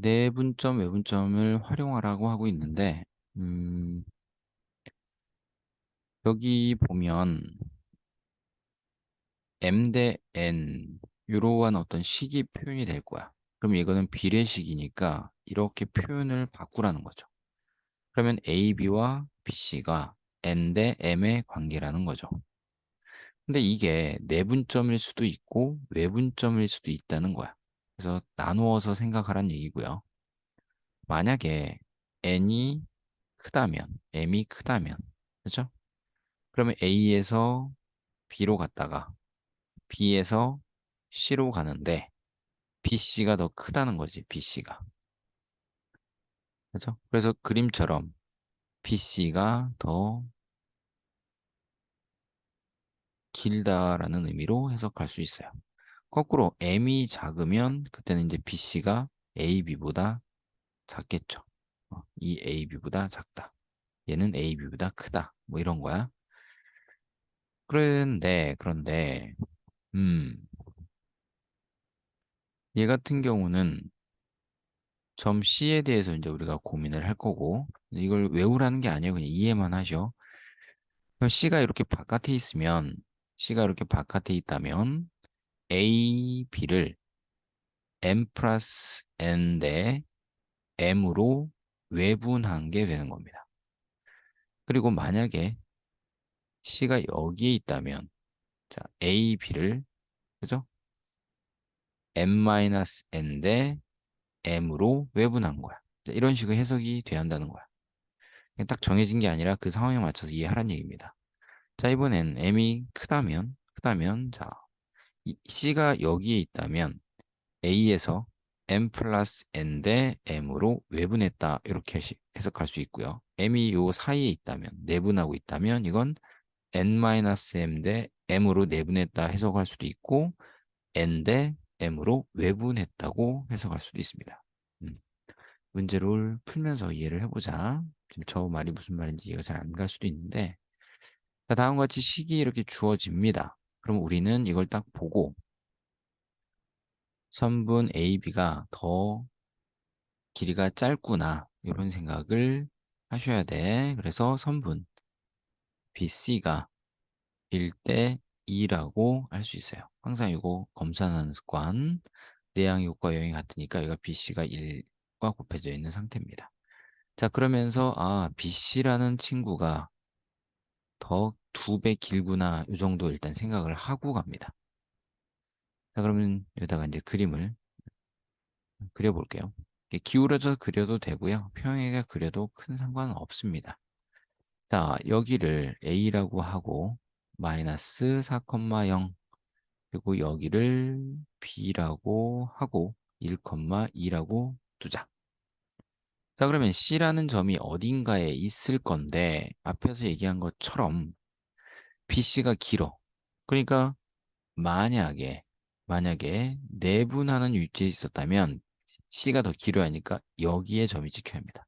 내분점, 외분점을 활용하라고 하고 있는데, 음, 여기 보면 m 대 n 이러한 어떤 식이 표현이 될 거야. 그럼 이거는 비례식이니까 이렇게 표현을 바꾸라는 거죠. 그러면 AB와 BC가 n 대 m의 관계라는 거죠. 근데 이게 내분점일 수도 있고 외분점일 수도 있다는 거야. 그래서 나누어서 생각하란 얘기고요. 만약에 n이 크다면, m이 크다면, 그죠? 그러면 A에서 B로 갔다가 B에서 C로 가는데 BC가 더 크다는 거지, BC가. 그죠? 그래서 그림처럼 BC가 더 길다라는 의미로 해석할 수 있어요. 거꾸로 M이 작으면 그때는 이제 BC가 AB보다 작겠죠. 이 AB보다 작다. 얘는 AB보다 크다. 뭐 이런 거야. 그런데, 음, 얘 같은 경우는 점 C에 대해서 이제 우리가 고민을 할 거고, 이걸 외우라는 게 아니에요. 그냥 이해만 하죠. 그럼 C가 이렇게 바깥에 있다면, A, B를 M 플러스 N 대 M으로 외분한 게 되는 겁니다. 그리고 만약에 C가 여기에 있다면, 자, A, B를, 그죠? M-N 대 M으로 외분한 거야. 자, 이런 식의 해석이 돼야 한다는 거야. 그냥 딱 정해진 게 아니라 그 상황에 맞춰서 이해하라는 얘기입니다. 자, 이번엔 m이 크다면, 자, c가 여기에 있다면 a에서 m 플러스 n 대 m으로 외분했다. 이렇게 해석할 수 있고요. m이 요 사이에 있다면, 내분하고 있다면, 이건 n-m 대 m으로 내분했다 해석할 수도 있고, n 대 m으로 외분했다고 해석할 수도 있습니다. 음, 문제를 풀면서 이해를 해보자. 지금 저 말이 무슨 말인지 이해가 잘 안 갈 수도 있는데, 자, 다음과 같이 식이 이렇게 주어집니다. 그럼 우리는 이걸 딱 보고 선분 AB가 더 길이가 짧구나 이런 생각을 하셔야 돼. 그래서 선분 BC가 1대 2라고 할 수 있어요. 항상 이거 검사하는 습관. 내양 효과 영이 같으니까 여기가 BC가 1과 곱해져 있는 상태입니다. 자, 그러면서 BC라는 친구가 더 2배 길구나 이 정도 일단 생각을 하고 갑니다. 자, 그러면 여기다가 이제 그림을 그려볼게요. 이게 기울어져 그려도 되고요. 평행하게 그려도 큰 상관은 없습니다. 자, 여기를 A라고 하고 마이너스 4,0 그리고 여기를 B라고 하고 1,2라고 두자. 자, 그러면 C라는 점이 어딘가에 있을 건데 앞에서 얘기한 것처럼 BC가 길어. 그러니까 만약에 내분하는 위치에 있었다면 C가 더 길어야 하니까 여기에 점이 찍혀야 합니다.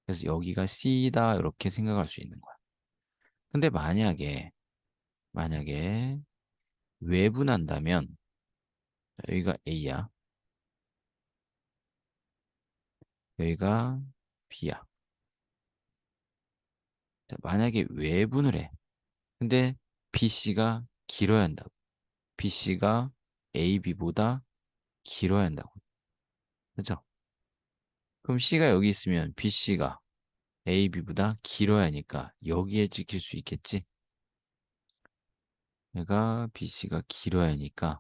그래서 여기가 C다 이렇게 생각할 수 있는 거야. 근데 만약에 외분한다면 여기가 A야. 여기가 B야. 자, 만약에 외분을 해. 근데 BC가 길어야 한다고. BC가 AB보다 길어야 한다고. 그죠? 그럼 C가 여기 있으면 BC가 AB보다 길어야 하니까 여기에 찍힐 수 있겠지? 얘가 BC가 길어야 하니까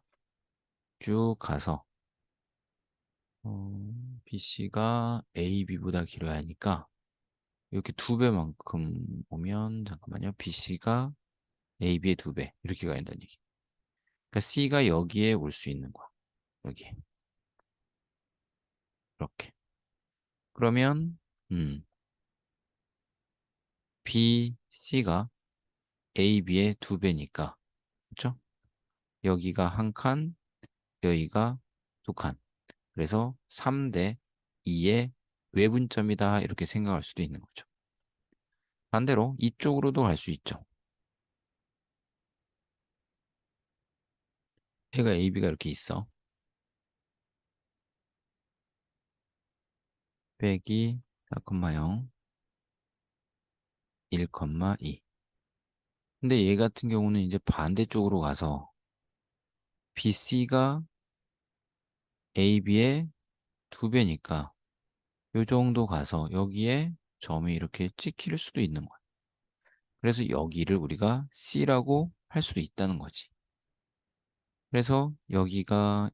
쭉 가서 BC가 AB보다 길어야 하니까 이렇게 2배만큼 오면 잠깐만요. BC가 AB의 2배 이렇게 가야 된다는 얘기. 그러니까 C가 여기에 올 수 있는 거야. 여기 이렇게. 그러면 음, BC가 AB의 2배니까 그렇죠? 여기가 한 칸, 여기가 두 칸. 그래서 3대 2의 외분점이다 이렇게 생각할 수도 있는 거죠. 반대로 이쪽으로도 갈 수 있죠. 얘가 AB가 이렇게 있어. 빼기 4,0, 1,2. 근데 얘 같은 경우는 이제 반대쪽으로 가서 BC가 AB의 2배니까 요 정도 가서 여기에 점이 이렇게 찍힐 수도 있는 거야. 그래서 여기를 우리가 C라고 할 수도 있다는 거지. 그래서 여기가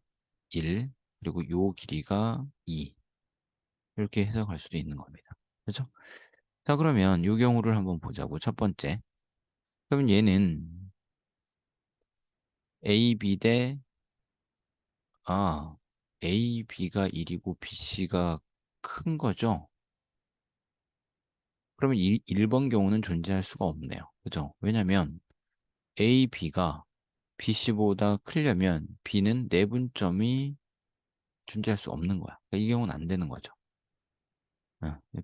1, 그리고 요 길이가 2. 이렇게 해석할 수도 있는 겁니다. 그렇죠? 자, 그러면 요 경우를 한번 보자고. 첫 번째. 그럼 얘는 AB 대 아, AB가 1이고 BC가 큰 거죠? 그러면 1번 경우는 존재할 수가 없네요. 그죠? 왜냐면 AB가 BC보다 크려면 B는 내분점이 존재할 수 없는 거야. 그러니까 이 경우는 안 되는 거죠.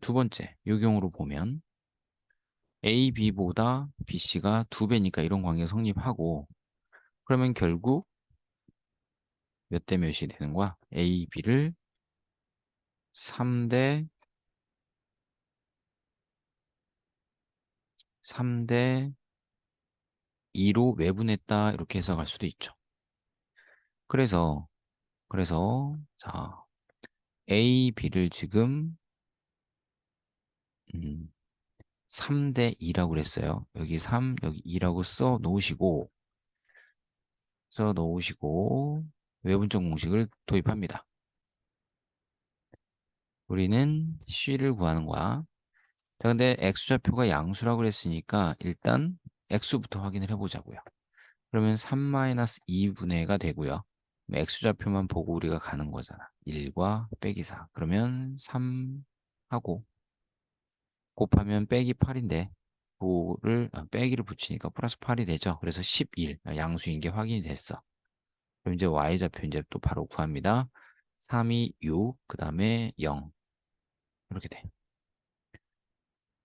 두 번째, 이 경우로 보면 AB보다 BC가 2배니까 이런 관계가 성립하고 그러면 결국 몇 대 몇이 되는 거야? AB를 3대 3대 2로 외분했다 이렇게 해석할 수도 있죠. 그래서 자 A, B를 지금 3대 2라고 그랬어요. 여기 3, 여기 2라고 써 놓으시고 외분점 공식을 도입합니다. 우리는 C를 구하는 거야. 자, 근데 X좌표가 양수라고 그랬으니까 일단 X부터 확인을 해보자고요. 그러면 3-2분의가 되고요. X좌표만 보고 우리가 가는 거잖아. 1과 빼기 4. 그러면 3하고 곱하면 빼기 8인데 빼기를 붙이니까 플러스 8이 되죠. 그래서 11 양수인 게 확인이 됐어. 그럼 이제 Y좌표 이제 또 바로 구합니다. 3이 6, 그 다음에 0 이렇게 돼.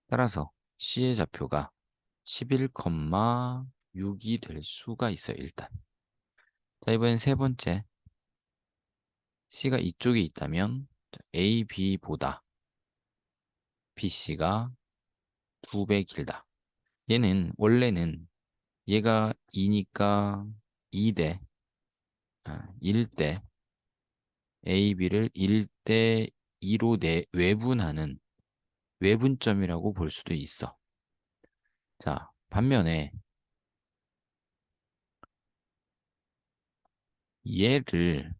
따라서 C의 좌표가 11,6이 될 수가 있어요, 일단. 자, 이번엔 세 번째. C가 이쪽에 있다면 A, B보다 BC가 2배 길다. 얘는 원래는 얘가 2니까 2대 1대 A, B를 1대 2로 외분하는 외분점이라고 볼 수도 있어. 자, 반면에 얘를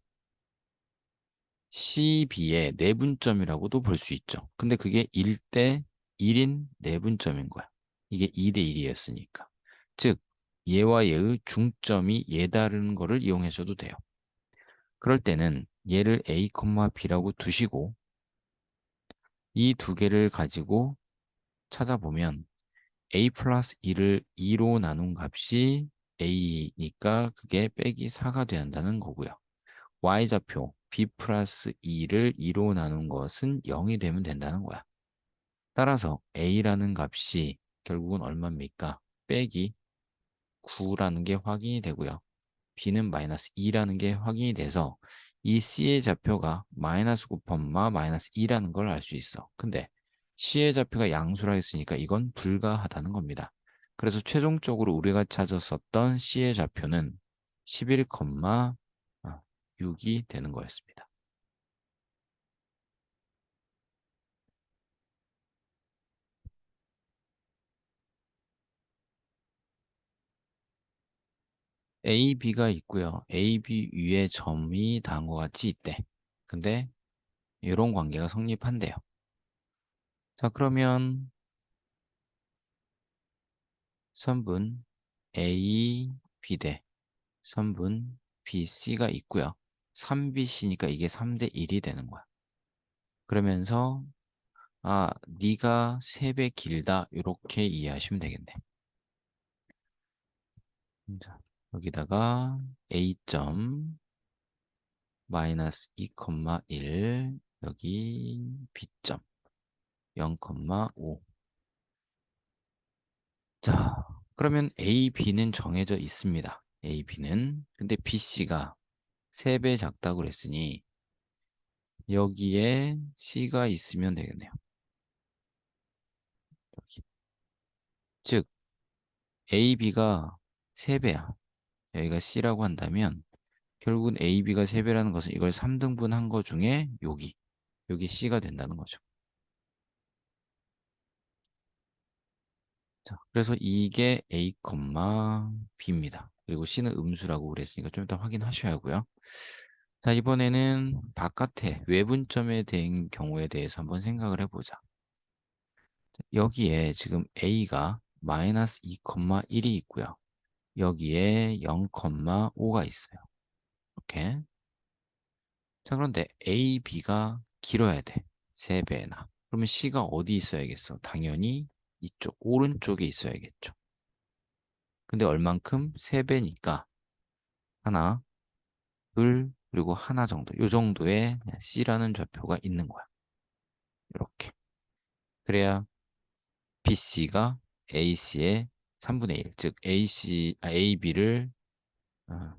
CB의 내분점이라고도 볼 수 있죠. 근데 그게 1대 1인 내분점인 거야. 이게 2대 1이었으니까. 즉, 얘와 얘의 중점이 얘다른 거를 이용해줘도 돼요. 그럴 때는 얘를 A, B라고 두시고 이 두 개를 가지고 찾아보면 A 플러스 2를 2로 나눈 값이 A니까 그게 빼기 4가 돼야 한다는 거고요. Y좌표 B 플러스 2를 2로 나눈 것은 0이 되면 된다는 거야. 따라서 A라는 값이 결국은 얼마입니까? 빼기 9라는 게 확인이 되고요. B는 마이너스 2라는 게 확인이 돼서 이 C의 좌표가 마이너스 9, 마이너스 2라는 걸 알 수 있어. 근데 C의 좌표가 양수라 했으니까 이건 불가하다는 겁니다. 그래서 최종적으로 우리가 찾았었던 C의 좌표는 11,6이 되는 거였습니다. A, B가 있고요. A, B 위에 점이 닿은 것 같이 있대. 근데 이런 관계가 성립한대요. 자, 그러면 선분 A, B 대 선분 BC가 있고요. 3BC니까 이게 3대 1이 되는 거야. 그러면서 네가 3배 길다 이렇게 이해하시면 되겠네. 자, 여기다가 A점 마이너스 2,1 여기 B점 0,5. 자, 그러면 A, B는 정해져 있습니다. A, B는. 근데 BC가 3배 작다고 그랬으니 여기에 C가 있으면 되겠네요. 여기. 즉, A, B가 3배야. 여기가 C라고 한다면 결국은 A, B가 3배라는 것은 이걸 3등분 한 거 중에 여기 C가 된다는 거죠. 자, 그래서 이게 A, B입니다. 그리고 C는 음수라고 그랬으니까 좀 이따 확인하셔야 하고요. 자, 이번에는 바깥에 외분점에 대한 경우에 대해서 한번 생각을 해보자. 여기에 지금 A가 마이너스 2,1이 있고요. 여기에 0,5가 있어요. 이렇게. 자, 그런데 A, B가 길어야 돼. 3배나. 그러면 C가 어디 있어야겠어? 당연히 이쪽 오른쪽에 있어야겠죠. 근데 얼만큼? 3배니까 하나, 둘, 그리고 하나 정도. 요 정도의 C라는 좌표가 있는 거야. 이렇게. 그래야 BC가 AC의 3분의 1, 즉 AB를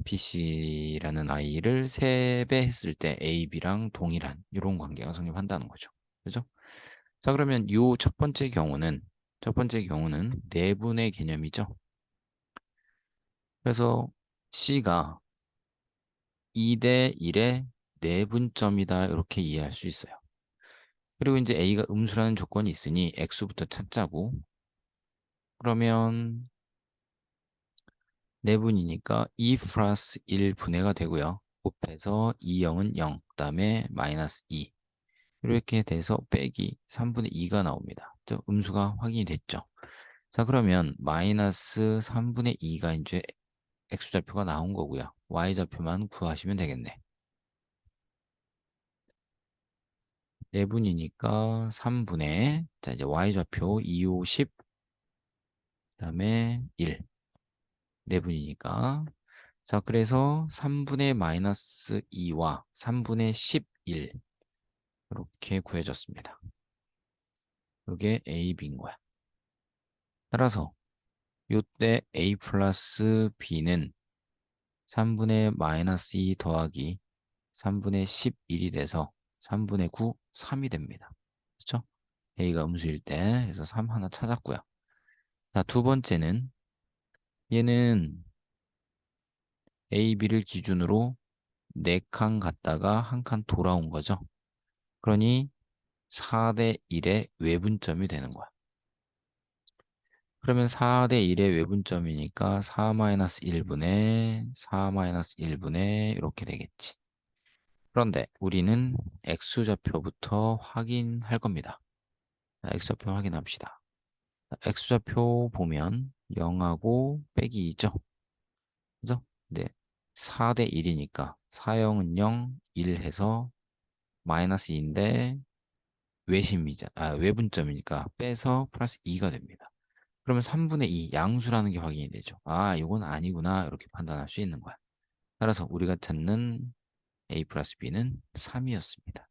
BC라는 아이를 3배 했을 때 AB랑 동일한 이런 관계가 성립한다는 거죠. 그죠? 자, 그러면 요 첫 번째 경우는 내분의 개념이죠. 그래서 C가 2대 1의 내분점이다 이렇게 이해할 수 있어요. 그리고 이제 A가 음수라는 조건이 있으니 X부터 찾자고. 그러면 내분이니까 2 플러스 1 분해가 되고요. 곱해서 2, 0은 0, 그다음에 마이너스 2. 이렇게 돼서 빼기 3분의 2가 나옵니다. 음수가 확인이 됐죠. 자, 그러면 마이너스 3분의 2가 이제 X좌표가 나온 거고요. Y좌표만 구하시면 되겠네. 내분이니까 3분의, 자, 이제 Y좌표 2, 5, 10, 그다음에 1. 내분이니까. 자, 그래서 3분의 마이너스 2와 3분의 11 이렇게 구해졌습니다. 이게 A, B인 거야. 따라서 이때 A 플러스 B는 3분의 마이너스 2 더하기 3분의 11이 돼서 3분의 9, 3이 됩니다. 그렇죠? A가 음수일 때 그래서 3 하나 찾았고요. 자, 두 번째는 얘는 A, B를 기준으로 4칸 갔다가 한 칸 돌아온 거죠. 그러니 4대 1의 외분점이 되는 거야. 그러면 4대 1의 외분점이니까 4-1분의 4-1분의 이렇게 되겠지. 그런데 우리는 X좌표부터 확인할 겁니다. 자, X좌표 확인합시다. 자, X좌표 보면 0하고 빼기 2죠. 그죠? 네. 4대 1이니까 4영은 0, 1 해서 마이너스 2인데 외분점이니까 빼서 플러스 2가 됩니다. 그러면 3분의 2 양수라는 게 확인이 되죠. 아, 이건 아니구나. 이렇게 판단할 수 있는 거야. 따라서 우리가 찾는 A 플러스 B는 3이었습니다.